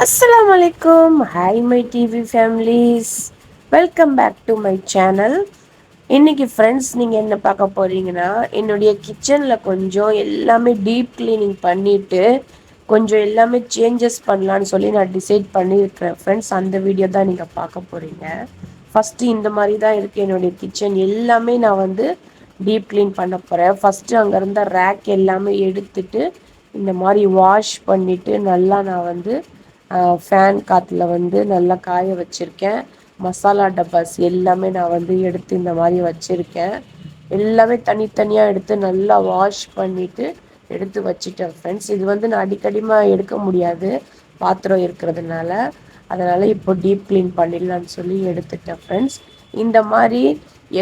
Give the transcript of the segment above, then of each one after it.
Assalamu alaikum. Hi my TV families. Welcome back to my channel. இன்னைக்கு friends நீங்கள் என்ன பார்க்க போறீங்கன்னா, என்னுடைய கிச்சனில் கொஞ்சம் எல்லாமே டீப் கிளீனிங் பண்ணிட்டு கொஞ்சம் எல்லாமே சேஞ்சஸ் பண்ணலான்னு சொல்லி நான் டிசைட் பண்ணியிருக்கிறேன் ஃப்ரெண்ட்ஸ். அந்த வீடியோ தான் நீங்கள் பார்க்க போகிறீங்க. ஃபஸ்ட்டு இந்த மாதிரி தான் இருக்குது என்னுடைய கிச்சன். எல்லாமே நான் வந்து டீப் க்ளீன் பண்ண போகிறேன். ஃபஸ்ட்டு அங்கே இருந்த ரேக் எல்லாமே எடுத்துட்டு இந்த மாதிரி வாஷ் பண்ணிவிட்டு நல்லா நான் வந்து ஃபேன் காற்றுல வந்து நல்லா காய வச்சுருக்கேன். மசாலா டப்பாஸ் எல்லாமே நான் வந்து எடுத்து இந்த மாதிரி வச்சுருக்கேன். எல்லாமே தனித்தனியாக எடுத்து நல்லா வாஷ் பண்ணிவிட்டு எடுத்து வச்சுட்டேன் ஃப்ரெண்ட்ஸ். இது வந்து நான் அடிக்கடிமாக எடுக்க முடியாது பாத்திரம் இருக்கிறதுனால, அதனால் இப்போ டீப் க்ளீன் பண்ணிடலான்னு சொல்லி எடுத்துட்டேன் ஃப்ரெண்ட்ஸ். இந்த மாதிரி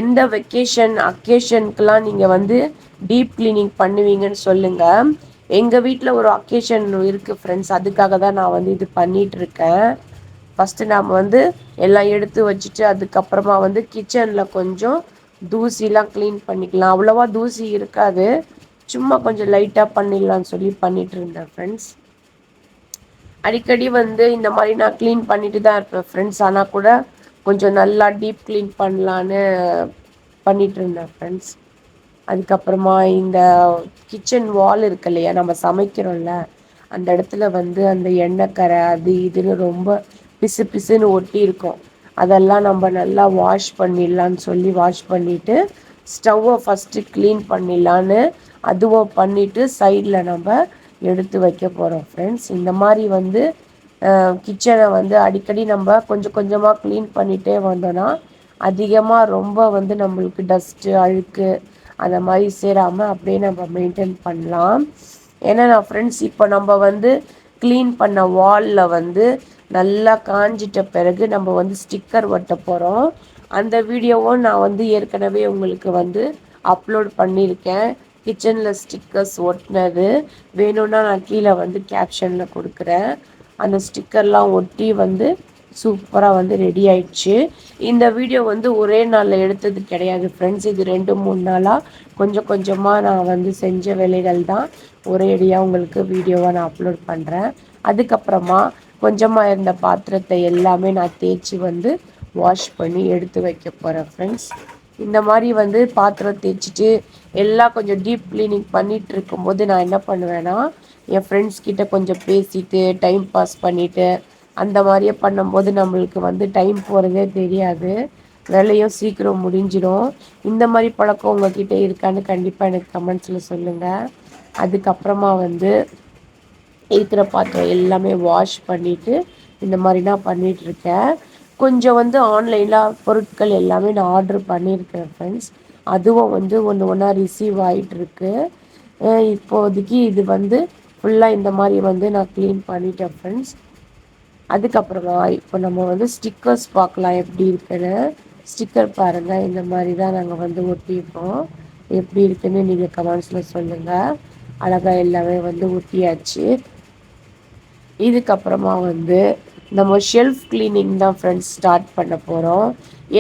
எந்த வெக்கேஷன் அக்கேஷனுக்கெலாம் நீங்கள் வந்து டீப் க்ளீனிங் பண்ணுவீங்கன்னு சொல்லுங்கள். எங்கள் வீட்டில் ஒரு அக்கேஷன் இருக்குது ஃப்ரெண்ட்ஸ், அதுக்காக தான் நான் வந்து இது பண்ணிகிட்ருக்கேன். ஃபஸ்ட்டு நாம் வந்து எல்லாம் எடுத்து வச்சுட்டு அதுக்கப்புறமா வந்து கிச்சனில் கொஞ்சம் தூசிலாம் க்ளீன் பண்ணிக்கலாம். அவ்வளோவா தூசி இருக்காது, சும்மா கொஞ்சம் லைட்டாக பண்ணிடலான்னு சொல்லி பண்ணிகிட்டு இருந்தேன் ஃப்ரெண்ட்ஸ். அடிக்கடி வந்து இந்த மாதிரி நான் க்ளீன் பண்ணிட்டு தான் இருப்பேன் ஃப்ரெண்ட்ஸ். ஆனால் கூட கொஞ்சம் நல்லா டீப் க்ளீன் பண்ணலான்னு பண்ணிகிட்டு இருந்தேன் ஃப்ரெண்ட்ஸ். அதுக்கப்புறமா இந்த கிச்சன் வால் இருக்கு இல்லையா, நம்ம சமைக்கிறோம்ல அந்த இடத்துல வந்து அந்த எண்ணெய்க்கரை அது இதுன்னு ரொம்ப பிசு பிசுன்னு ஒட்டி இருக்கும். அதெல்லாம் நம்ம நல்லா வாஷ் பண்ணிடலான்னு சொல்லி வாஷ் பண்ணிவிட்டு ஸ்டவ்வை ஃபஸ்ட்டு க்ளீன் பண்ணிடலான்னு அதுவும் பண்ணிவிட்டு சைடில் நம்ம எடுத்து வைக்க போகிறோம் ஃப்ரெண்ட்ஸ். இந்த மாதிரி வந்து கிச்சனை வந்து அடிக்கடி நம்ம கொஞ்சம் கொஞ்சமாக க்ளீன் பண்ணிகிட்டே வந்தோன்னா அதிகமாக ரொம்ப வந்து நம்மளுக்கு டஸ்ட்டு அழுக்கு அந்த மாதிரி சேராமல் அப்படியே நம்ம மெயின்டைன் பண்ணலாம். ஏன்னா நான் ஃப்ரெண்ட்ஸ் இப்போ நம்ம வந்து க்ளீன் பண்ண வாலில் வந்து நல்லா காஞ்சிட்ட பிறகு நம்ம வந்து ஸ்டிக்கர் ஒட்ட போகிறோம். அந்த வீடியோவும் நான் வந்து ஏற்கனவே உங்களுக்கு வந்து அப்லோட் பண்ணியிருக்கேன். கிச்சனில் ஸ்டிக்கர்ஸ் ஒட்டினது வேணும்னா நான் கீழே வந்து கேப்ஷனில் கொடுக்குறேன். அந்த ஸ்டிக்கர்லாம் ஒட்டி வந்து சூப்பராக வந்து ரெடி ஆயிடுச்சு. இந்த வீடியோ வந்து ஒரே நாளில் எடுத்தது கிடையாது ஃப்ரெண்ட்ஸ். இது 2-3 நாளாக கொஞ்சம் கொஞ்சமாக நான் வந்து செஞ்ச வேலைகள் தான் ஒரேடியாக உங்களுக்கு வீடியோவாக நான் அப்லோட் பண்ணுறேன். அதுக்கப்புறமா கொஞ்சமாக இருந்த பாத்திரத்தை எல்லாமே நான் தேய்ச்சி வந்து வாஷ் பண்ணி எடுத்து வைக்க போகிறேன் ஃப்ரெண்ட்ஸ். இந்த மாதிரி வந்து பாத்திரம் தேய்ச்சிட்டு எல்லாம் கொஞ்சம் டீப் க்ளீனிங் பண்ணிகிட்டு இருக்கும்போது நான் என்ன பண்ணுவேன்னா, என் ஃப்ரெண்ட்ஸ் கிட்ட கொஞ்சம் பேசிட்டு டைம் பாஸ் பண்ணிவிட்டு அந்த மாதிரியே பண்ணும்போது நம்மளுக்கு வந்து டைம் போகிறதே தெரியாது, வேலையும் சீக்கிரம் முடிஞ்சிடும். இந்த மாதிரி பழக்கம் உங்ககிட்ட இருக்கான்னு கண்டிப்பாக எனக்கு கமெண்ட்ஸில் சொல்லுங்கள். அதுக்கப்புறமா வந்து இருக்கிற பாத்திரம் எல்லாமே வாஷ் பண்ணிவிட்டு இந்த மாதிரி நான் பண்ணிகிட்ருக்கேன். கொஞ்சம் வந்து ஆன்லைனில் பொருட்கள் எல்லாமே நான் ஆர்டர் பண்ணியிருக்கேன் ஃப்ரெண்ட்ஸ். அதுவும் வந்து ஒன்று ஒன்றா ரிசீவ் ஆகிட்டுருக்கு. இப்போதைக்கு இது வந்து ஃபுல்லாக இந்த மாதிரி வந்து நான் க்ளீன் பண்ணிட்டேன் ஃப்ரெண்ட்ஸ். அதுக்கப்புறமா இப்போ நம்ம வந்து ஸ்டிக்கர்ஸ் பார்க்கலாம் எப்படி இருக்குன்னு. ஸ்டிக்கர் பாருங்கள், இந்த மாதிரி தான் நாங்கள் வந்து ஒட்டியிருக்கோம். எப்படி இருக்குன்னு நீங்கள் கமெண்ட்ஸில் சொல்லுங்கள். அழகாக எல்லாமே வந்து ஒட்டியாச்சு. இதுக்கப்புறமா வந்து நம்ம ஷெல்ஃப் க்ளீனிங் தான் ஃப்ரெண்ட்ஸ் ஸ்டார்ட் பண்ண போகிறோம்.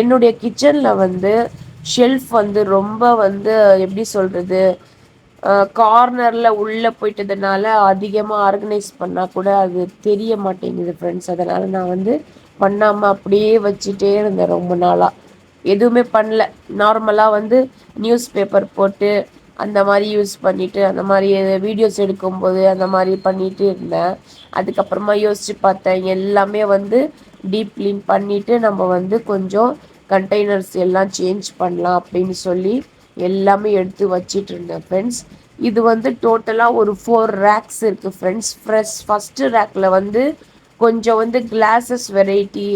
என்னுடைய கிச்சனில் வந்து ஷெல்ஃப் வந்து ரொம்ப வந்து எப்படி சொல்கிறது, கார்னரில் உள்ளே போயிட்டதுனால அதிகமாக ஆர்கனைஸ் பண்ணால் கூட அது தெரிய மாட்டேங்குது ஃப்ரெண்ட்ஸ். அதனால் நான் வந்து பண்ணாமல் அப்படியே வச்சுட்டே இருந்தேன் ரொம்ப நாளாக, எதுவுமே பண்ணல. நார்மலாக வந்து நியூஸ் பேப்பர் போட்டு அந்த மாதிரி யூஸ் பண்ணிவிட்டு அந்த மாதிரி வீடியோஸ் எடுக்கும்போது அந்த மாதிரி பண்ணிகிட்டு இருந்தேன். அதுக்கப்புறமா யோசித்து பார்த்தேன், எல்லாமே வந்து டீப் க்ளீன் பண்ணிவிட்டு நம்ம வந்து கொஞ்சம் கண்டெய்னர்ஸ் எல்லாம் சேஞ்ச் பண்ணலாம் அப்படின்னு சொல்லி எல்லாமே எடுத்து வச்சிட்டு இருந்தேன் ஃப்ரெண்ட்ஸ். இது வந்து டோட்டலாக ஒரு 4 ரேக்ஸ் இருக்குது ஃப்ரெண்ட்ஸ். ஃபஸ்ட்டு ரேக்கில் வந்து கொஞ்சம் வந்து கிளாஸஸ் வெரைட்டி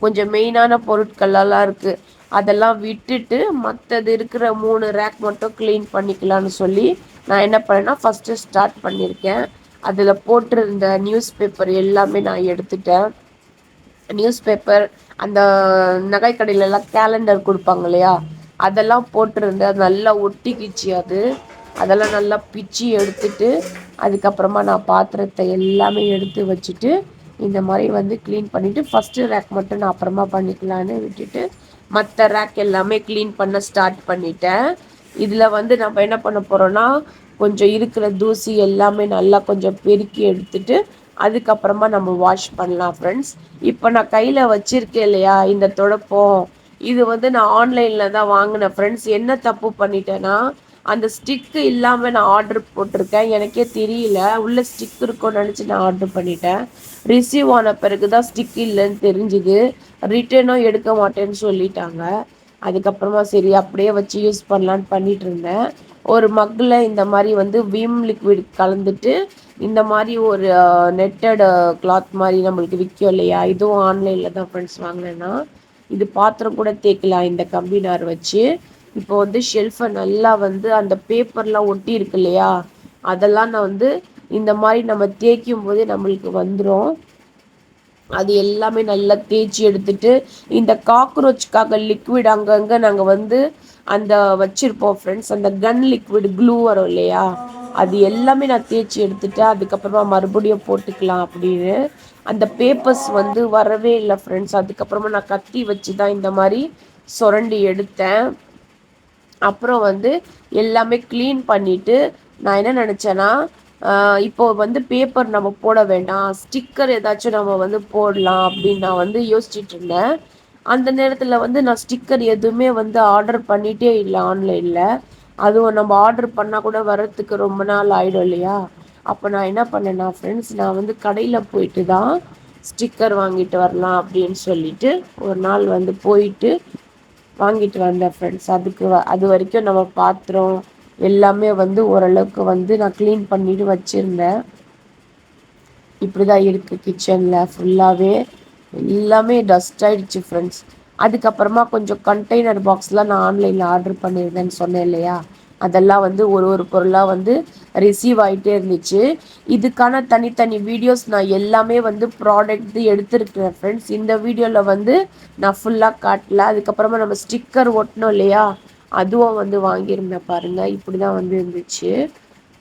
கொஞ்சம் மெயினான பொருட்களெல்லாம் இருக்குது. அதெல்லாம் விட்டுட்டு மற்றது இருக்கிற 3 ரேக் மட்டும் க்ளீன் பண்ணிக்கலான்னு சொல்லி நான் என்ன பண்ணேன்னா ஃபஸ்ட்டு ஸ்டார்ட் பண்ணியிருக்கேன். அதில் போட்டிருந்த நியூஸ் பேப்பர் எல்லாமே நான் எடுத்துட்டேன். நியூஸ் பேப்பர், அந்த நகை கடையிலலாம் கேலண்டர் கொடுப்பாங்க இல்லையா, அதெல்லாம் போட்டிருந்து அது நல்லா ஒட்டிக்கிச்சு. அதெல்லாம் நல்லா பிச்சு எடுத்துட்டு அதுக்கப்புறமா நான் பாத்திரத்தை எல்லாமே எடுத்து வச்சுட்டு இந்த மாதிரி வந்து க்ளீன் பண்ணிவிட்டு ஃபஸ்ட்டு ரேக் மட்டும் நான் அப்புறமா பண்ணிக்கலான்னு விட்டுட்டு மற்ற ரேக் எல்லாமே க்ளீன் பண்ண ஸ்டார்ட் பண்ணிட்டேன். இதில் வந்து நம்ம என்ன பண்ண போகிறோன்னா, கொஞ்சம் இருக்கிற தூசி எல்லாமே நல்லா கொஞ்சம் பெருக்கி எடுத்துட்டு அதுக்கப்புறமா நம்ம வாஷ் பண்ணலாம் ஃப்ரெண்ட்ஸ். இப்போ நான் கையில் வச்சிருக்கேன் இல்லையா இந்த துடைப்பம், இது வந்து நான் ஆன்லைனில் தான் வாங்கினேன் ஃப்ரெண்ட்ஸ். என்ன தப்பு பண்ணிட்டேன்னா, அந்த ஸ்டிக்கு இல்லாமல் நான் ஆர்டர் போட்டிருக்கேன். எனக்கே தெரியல, உள்ள ஸ்டிக் இருக்கும்னு நினச்சி நான் ஆர்டர் பண்ணிட்டேன். ரிசீவ் ஆன பிறகு தான் ஸ்டிக் இல்லைன்னு தெரிஞ்சுது. ரிட்டர்னும் எடுக்க மாட்டேன்னு சொல்லிட்டாங்க. அதுக்கப்புறமா சரி அப்படியே வச்சு யூஸ் பண்ணலான்னு பண்ணிட்டு இருந்தேன். ஒரு மக்கில் இந்த மாதிரி வந்து விம் லிக்விட் கலந்துட்டு இந்த மாதிரி ஒரு நெட்டட் கிளாத் மாதிரி நம்மளுக்கு விற்கும் இல்லையா, இதுவும் ஆன்லைனில் தான் ஃப்ரெண்ட்ஸ் வாங்கினேன்னா. இது பாத்திரம் கூட தேய்க்கலாம் இந்த கம்பி நார் வச்சு. இப்போ வந்து ஷெல்ஃபை நல்லா வந்து அந்த பேப்பர்லாம் ஒட்டி இருக்கு இல்லையா, அதெல்லாம் நான் வந்து இந்த மாதிரி நம்ம தேய்க்கும் போதே நம்மளுக்கு வந்துடும். அது எல்லாமே நல்லா தேய்ச்சி எடுத்துட்டு, இந்த காக்ரோச்சுக்காக லிக்விட் அங்கங்கே நாங்கள் வந்து அந்த வச்சுருப்போம் ஃப்ரெண்ட்ஸ், அந்த கன் லிக்விட் க்ளூ வரும் இல்லையா, அது எல்லாமே நான் தேய்ச்சி எடுத்துட்டேன். அதுக்கப்புறமா மறுபடியும் போட்டுக்கலாம் அப்படின்னு. அந்த பேப்பர்ஸ் வந்து வரவே இல்லை ஃப்ரெண்ட்ஸ். அதுக்கப்புறமா நான் கத்தி வச்சு தான் இந்த மாதிரி சுரண்டி எடுத்தேன். அப்புறம் வந்து எல்லாமே க்ளீன் பண்ணிவிட்டு நான் என்ன நினச்சேன்னா, இப்போ வந்து பேப்பர் நம்ம போட வேண்டாம், ஸ்டிக்கர் ஏதாச்சும் நம்ம வந்து போடலாம் அப்படின்னு நான் வந்து யோசிச்சுட்டு இருந்தேன். அந்த நேரத்தில் வந்து நான் ஸ்டிக்கர் எதுவுமே வந்து ஆர்டர் பண்ணிகிட்டே இல்லை ஆன்லைனில். அதுவும் நம்ம ஆர்டர் பண்ணால் கூட வர்றதுக்கு ரொம்ப நாள் ஆகிடும் இல்லையா. அப்போ நான் என்ன பண்ணேன்னா ஃப்ரெண்ட்ஸ், நான் வந்து கடையில் போயிட்டு தான் ஸ்டிக்கர் வாங்கிட்டு வரலாம் அப்படின்னு சொல்லிட்டு ஒரு நாள் வந்து போயிட்டு வாங்கிட்டு வந்தேன் ஃப்ரெண்ட்ஸ். அது வரைக்கும் நம்ம பாத்திரம் எல்லாமே வந்து ஓரளவுக்கு வந்து நான் க்ளீன் பண்ணிட்டு வச்சுருந்தேன். இப்படி தான் இருக்குது கிச்சனில் ஃபுல்லாகவே. எல்லாமே டஸ்ட் ஆகிடுச்சு ஃப்ரெண்ட்ஸ். அதுக்கப்புறமா கொஞ்சம் கண்டெய்னர் பாக்ஸ்லாம் நான் ஆன்லைனில் ஆர்டர் பண்ணியிருந்தேன்னு சொன்னேன் இல்லையா, அதெல்லாம் வந்து ஒரு ஒரு பொருளாக வந்து ரிசீவ் ஆகிட்டே இருந்துச்சு. இதுக்கான தனித்தனி வீடியோஸ் நான் எல்லாமே வந்து ப்ராடக்ட் எடுத்துருக்கிறேன் ஃப்ரெண்ட்ஸ். இந்த வீடியோவில் வந்து நான் ஃபுல்லாக காட்டல. அதுக்கப்புறமா நம்ம ஸ்டிக்கர் ஒட்டணும் இல்லையா, அதுவும் வந்து வாங்கியிருந்தேன் பாருங்கள். இப்படி தான் வந்து இருந்துச்சு.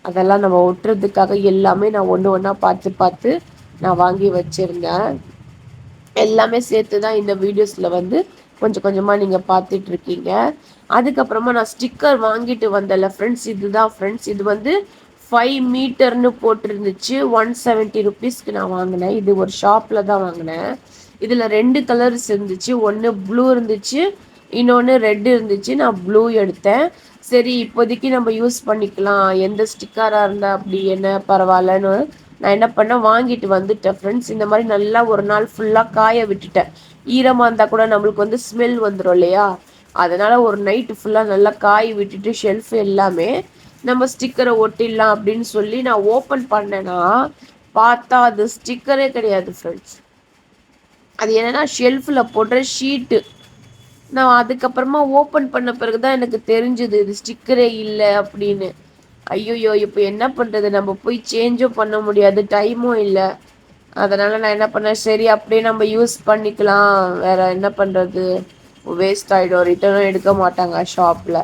அதெல்லாம் நம்ம ஒட்டுறதுக்காக எல்லாமே நான் ஒன்று ஒன்றா பார்த்து பார்த்து நான் வாங்கி வச்சுருந்தேன். எல்லாமே சேர்த்து தான் இந்த வீடியோஸில் வந்து கொஞ்சம் கொஞ்சமாக நீங்கள் பார்த்துட்ருக்கீங்க. அதுக்கப்புறமா நான் ஸ்டிக்கர் வாங்கிட்டு வந்தேன்ல ஃப்ரெண்ட்ஸ், இதுதான் ஃப்ரெண்ட்ஸ். இது வந்து 5 மீட்டர்னு போட்டிருந்துச்சு. 170 ருபீஸ்க்கு நான் வாங்கினேன். இது ஒரு ஷாப்பில் தான் வாங்கினேன். இதில் 2 கலர்ஸ் இருந்துச்சு. ஒன்று ப்ளூ இருந்துச்சு, இன்னொன்று ரெட் இருந்துச்சு. நான் ப்ளூ எடுத்தேன். சரி இப்போதைக்கு நம்ம யூஸ் பண்ணிக்கலாம், எந்த ஸ்டிக்கராக இருந்தால் அப்படி என்ன பரவாயில்லன்னு நான் என்ன பண்ணேன், வாங்கிட்டு வந்துட்டேன் ஃப்ரெண்ட்ஸ். இந்த மாதிரி நல்லா ஒரு நாள் ஃபுல்லாக காய விட்டுட்டேன். ஈரமாக இருந்தால் கூட நம்மளுக்கு வந்து ஸ்மெல் வந்துடும் இல்லையா, அதனால் ஒரு நைட்டு ஃபுல்லாக நல்லா காய விட்டுட்டு ஷெல்ஃப் எல்லாமே நம்ம ஸ்டிக்கரை ஒட்டிடலாம் அப்படின்னு சொல்லி நான் ஓப்பன் பண்ணேன்னா பார்த்தா அது ஸ்டிக்கரே கிடையாது ஃப்ரெண்ட்ஸ். அது என்னென்னா ஷெல்ஃபில் போடுற ஷீட்டு. நான் அதுக்கப்புறமா ஓப்பன் பண்ண பிறகு தான் எனக்கு தெரிஞ்சுது இது ஸ்டிக்கரே இல்லை அப்படின்னு. ஐயோயோ, இப்போ என்ன பண்ணுறது, நம்ம போய் சேஞ்சும் பண்ண முடியாது, டைமும் இல்லை. அதனால் நான் என்ன பண்ணேன், சரி அப்படியே நம்ம யூஸ் பண்ணிக்கலாம், வேறு என்ன பண்ணுறது, வேஸ்ட் ஆகிடும், ரிட்டர்னும் எடுக்க மாட்டாங்க ஷாப்பில்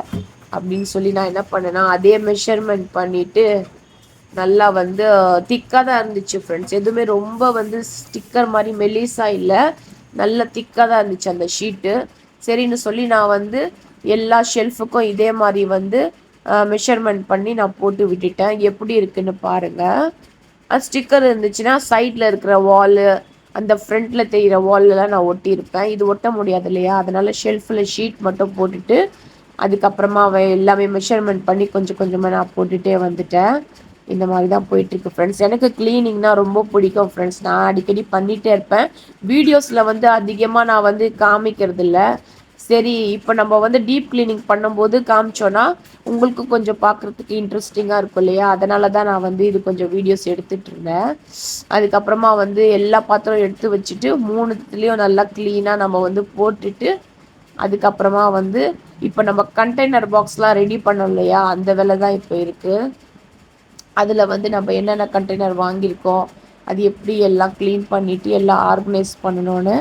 அப்படின்னு சொல்லி நான் என்ன பண்ணேன்னா அதே மெஷர்மெண்ட் பண்ணிவிட்டு நல்லா வந்து திக்காக தான் இருந்துச்சு ஃப்ரெண்ட்ஸ். எதுவுமே ரொம்ப வந்து ஸ்டிக்கர் மாதிரி மெலிசாக இல்லை, நல்ல திக்காக தான் இருந்துச்சு அந்த ஷீட்டு. சரின்னு சொல்லி நான் வந்து எல்லா ஷெல்ஃபுக்கும் இதே மாதிரி வந்து மெஷர்மெண்ட் பண்ணி நான் போட்டு விட்டுட்டேன். எப்படி இருக்குன்னு பாருங்கள். ஸ்டிக்கர் இருந்துச்சுன்னா சைடில் இருக்கிற வாலு, அந்த ஃப்ரண்ட்டில் தெரிகிற வால்லாம் நான் ஒட்டியிருப்பேன். இது ஒட்ட முடியாது இல்லையா, அதனால் ஷெல்ஃபில் ஷீட் மட்டும் போட்டுட்டு அதுக்கப்புறமா எல்லாமே மெஷர்மெண்ட் பண்ணி கொஞ்சம் கொஞ்சமாக நான் போட்டுகிட்டே வந்துட்டேன். இந்த மாதிரி தான் போயிட்டுருக்கு ஃப்ரெண்ட்ஸ். எனக்கு க்ளீனிங்னா ரொம்ப பிடிக்கும் ஃப்ரெண்ட்ஸ். நான் அடிக்கடி பண்ணிகிட்டே இருப்பேன். வீடியோஸில் வந்து அதிகமாக நான் வந்து காமிக்கிறது இல்லை. சரி இப்போ நம்ம வந்து டீப் க்ளீனிங் பண்ணும்போது காமிச்சோன்னா உங்களுக்கு கொஞ்சம் பார்க்குறதுக்கு இன்ட்ரெஸ்டிங்காக இருக்கும் இல்லையா, அதனால தான் நான் வந்து இது கொஞ்சம் வீடியோஸ் எடுத்துகிட்டு இருந்தேன். அதுக்கப்புறமா வந்து எல்லா பாத்திரம் எடுத்து வச்சுட்டு 3த்துலேயும் நல்லா க்ளீனாக நம்ம வந்து போட்டுட்டு அதுக்கப்புறமா வந்து இப்போ நம்ம கண்டெய்னர் பாக்ஸ்லாம் ரெடி பண்ணோம் இல்லையா, அந்த வேலை தான் இப்போ இருக்குது. அதில் வந்து நம்ம என்னென்ன கண்டெய்னர் வாங்கியிருக்கோம், அது எப்படி எல்லாம் க்ளீன் பண்ணிவிட்டு எல்லாம் ஆர்கனைஸ் பண்ணணும்னு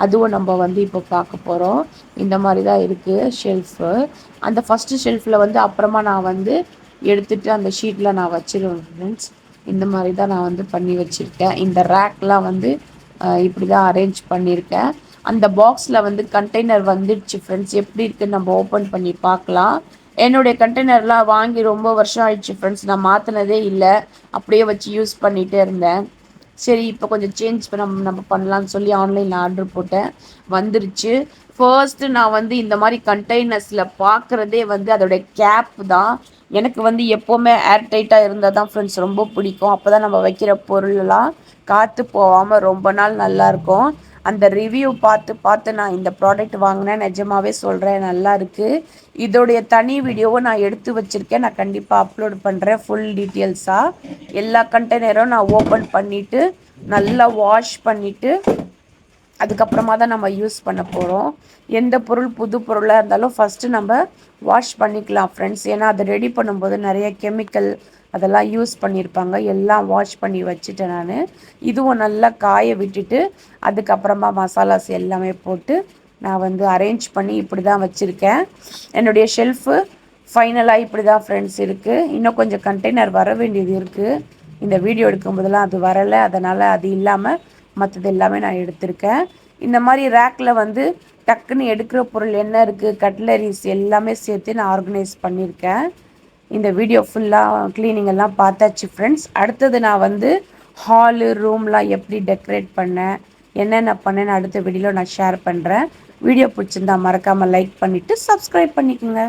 அதுவும் நம்ம வந்து இப்போ பார்க்க போகிறோம். இந்த மாதிரி தான் இருக்குது ஷெல்ஃபு. அந்த ஃபஸ்ட்டு ஷெல்ஃபில் வந்து அப்புறமா நான் வந்து எடுத்துகிட்டு அந்த ஷீட்டில் நான் வச்சுருவேன் ஃப்ரெண்ட்ஸ். இந்த மாதிரி தான் நான் வந்து பண்ணி வச்சுருக்கேன். இந்த ரேக்லாம் வந்து இப்படி தான் அரேஞ்ச் பண்ணியிருக்கேன். அந்த பாக்ஸில் வந்து கண்டெய்னர் வந்துடுச்சு ஃப்ரெண்ட்ஸ். எப்படி இருக்குன்னு நம்ம ஓப்பன் பண்ணி பார்க்கலாம். என்னுடைய கண்டெய்னர்லாம் வாங்கி ரொம்ப வருஷம் ஆயிடுச்சு ஃப்ரெண்ட்ஸ். நான் மாற்றினதே இல்லை, அப்படியே வச்சு யூஸ் பண்ணிகிட்டே இருந்தேன். சரி இப்போ கொஞ்சம் சேஞ்ச் பண்ண நம்ம பண்ணலான்னு சொல்லி ஆன்லைனில் ஆர்டர் போட்டேன். வந்துருச்சு. ஃபர்ஸ்ட்டு நான் வந்து இந்த மாதிரி கண்டெய்னர்ஸில் பார்க்குறதே வந்து அதோடைய கேப் தான். எனக்கு வந்து எப்போவுமே ஏர் டைட்டாக இருந்தால் தான் ஃப்ரெண்ட்ஸ் ரொம்ப பிடிக்கும். அப்போ தான் நம்ம வைக்கிற பொருளெல்லாம் காற்று போகாமல் ரொம்ப நாள் நல்லாயிருக்கும். அந்த ரிவ்யூ பார்த்து பார்த்து நான் இந்த ப்ராடக்ட் வாங்கினேன். நிஜமாவே சொல்கிறேன், நல்லா இருக்குது. இதோடைய தனி வீடியோவை நான் எடுத்து வச்சுருக்கேன். நான் கண்டிப்பாக அப்லோட் பண்ணுறேன் ஃபுல் டீட்டெயில்ஸாக. எல்லா கண்டெய்னரும் நான் ஓப்பன் பண்ணிவிட்டு நல்லா வாஷ் பண்ணிவிட்டு அதுக்கப்புறமா தான் நம்ம யூஸ் பண்ண போகிறோம். எந்த பொருள் புது பொருளாக இருந்தாலும் ஃபஸ்ட்டு நம்ம வாஷ் பண்ணிக்கலாம் ஃப்ரெண்ட்ஸ். ஏன்னா அதை ரெடி பண்ணும்போது நிறைய கெமிக்கல் அதெல்லாம் யூஸ் பண்ணியிருப்பாங்க. எல்லாம் வாஷ் பண்ணி வச்சுட்டேன் நான். இதுவும் நல்லா காய விட்டுட்டு அதுக்கப்புறமா மசாலாஸ் எல்லாமே போட்டு நான் வந்து அரேஞ்ச் பண்ணி இப்படி தான் வச்சுருக்கேன். என்னுடைய ஷெல்ஃபு ஃபைனலாக இப்படி தான் ஃப்ரெண்ட்ஸ் இருக்குது. இன்னும் கொஞ்சம் கண்டெய்னர் வர வேண்டியது இருக்குது. இந்த வீடியோ எடுக்கும்போதெல்லாம் அது வரலை. அதனால் அது இல்லாமல் மற்றது எல்லாமே நான் எடுத்திருக்கேன். இந்த மாதிரி ரேக்கில் வந்து டக்குன்னு எடுக்கிற பொருள் என்ன இருக்குது, கட்லரிஸ் எல்லாமே சேர்த்து நான் ஆர்கனைஸ் பண்ணியிருக்கேன். இந்த வீடியோ ஃபுல்லாக க்ளீனிங் எல்லாம் பார்த்தாச்சு ஃப்ரெண்ட்ஸ். அடுத்தது நான் வந்து ஹாலு ரூம்லாம் எப்படி டெக்கரேட் பண்ணேன், என்னென்ன பண்ணேன்னு அடுத்த வீடியோவில் நான் ஷேர் பண்ணுறேன். வீடியோ பிடிச்சிருந்தா மறக்காமல் லைக் பண்ணிவிட்டு சப்ஸ்கிரைப் பண்ணிக்கோங்க.